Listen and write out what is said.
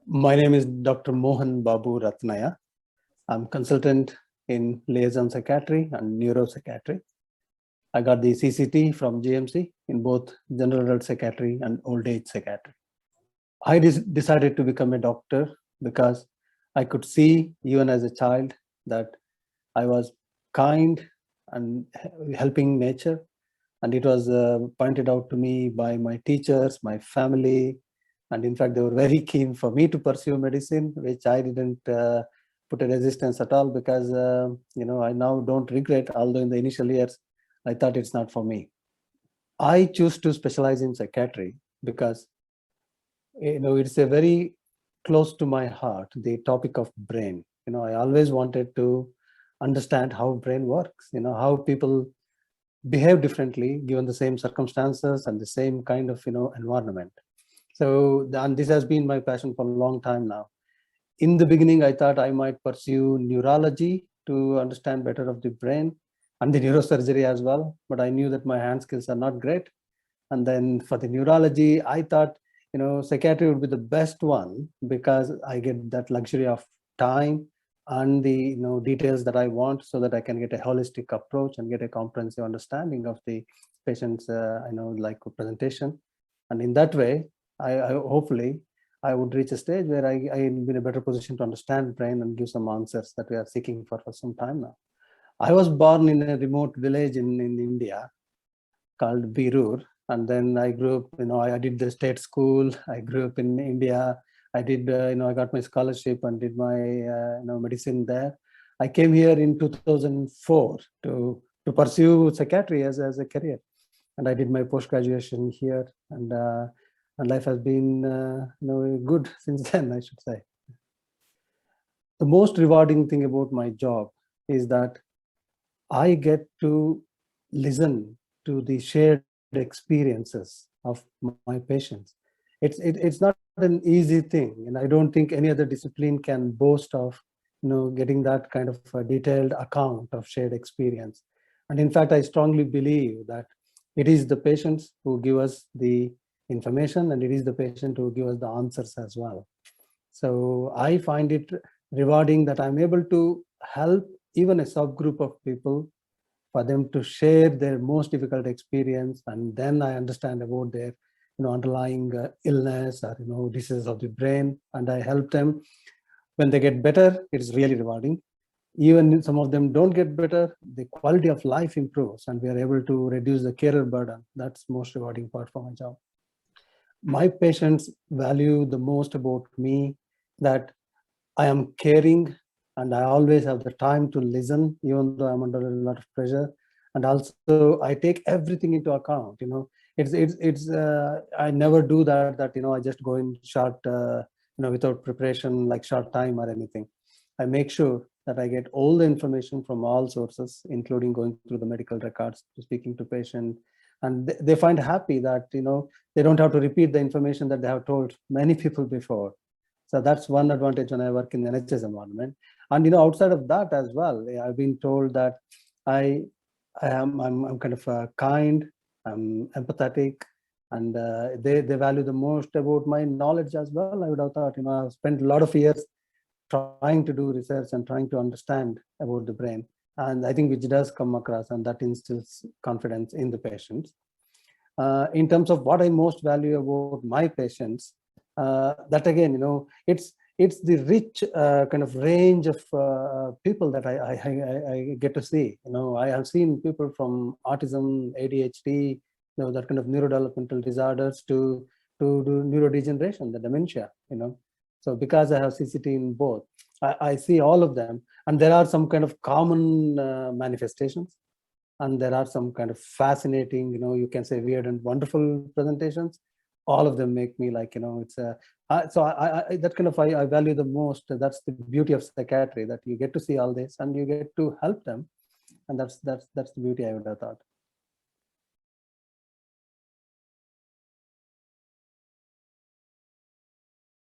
My name is Dr. Mohan Rathnaiah. I'm consultant in liaison psychiatry and neuropsychiatry. I got the CCT from GMC in both general adult psychiatry and old age psychiatry. I decided to become a doctor because I could see, even as a child, that I was kind and helping nature. And it was pointed out to me by my teachers, my family, and in fact, they were very keen for me to pursue medicine, which I didn't put a resistance at all because, I now don't regret, although in the initial years, I thought it's not for me. I choose to specialize in psychiatry because it's a very close to my heart, the topic of brain. I always wanted to understand how brain works, how people behave differently given the same circumstances and the same kind of environment. So, and this has been my passion for a long time now. In the beginning, I thought I might pursue neurology to understand better of the brain and the neurosurgery as well, but I knew that my hand skills are not great. And then for the neurology, I thought, psychiatry would be the best one because I get that luxury of time and the details that I want, so that I can get a holistic approach and get a comprehensive understanding of the patient's like presentation. And in that way, I hopefully I would reach a stage where I'll be in a better position to understand brain and give some answers that we are seeking for some time now. I was born in a remote village in India called Birur. And then I grew up, I did the state school. I grew up in India. I did, I got my scholarship and did my, medicine there. I came here in 2004 to pursue psychiatry as a career. And I did my post-graduation here. And life has been, good since then, I should say. The most rewarding thing about my job is that I get to listen to the shared experiences of my patients. It's not an easy thing, and I don't think any other discipline can boast of getting that kind of a detailed account of shared experience. And in fact, I strongly believe that it is the patients who give us the information, and it is the patient who give us the answers as well. So I find it rewarding that I'm able to help even a subgroup of people, for them to share their most difficult experience, and then I understand about their underlying illness or diseases of the brain, and I help them. When they get better, it's really rewarding. Even if some of them don't get better, the quality of life improves and we are able to reduce the carer burden. That's the most rewarding part for my job. My patients value the most about me that I am caring, and I always have the time to listen, even though I'm under a lot of pressure. And also, I take everything into account. I never do that. I just go in short, without preparation, like short time or anything. I make sure that I get all the information from all sources, including going through the medical records, to speaking to patient, and they find happy that they don't have to repeat the information that they have told many people before. So that's one advantage when I work in the NHS environment. And outside of that as well, I've been told that I'm kind of kind, I'm empathetic, and they value the most about my knowledge as well. I would have thought, I've spent a lot of years trying to do research and trying to understand about the brain, and I think which does come across, and that instills confidence in the patients. In terms of what I most value about my patients, that again, it's the rich kind of range of people that I get to see. I have seen people from autism, ADHD, that kind of neurodevelopmental disorders to neurodegeneration, the dementia. So because I have CCT in both, I see all of them, and there are some kind of common manifestations, and there are some kind of fascinating, you can say weird and wonderful presentations. All of them make me like, it's a so I that kind of I value the most. That's the beauty of psychiatry, that you get to see all this and you get to help them, and that's the beauty I would have thought.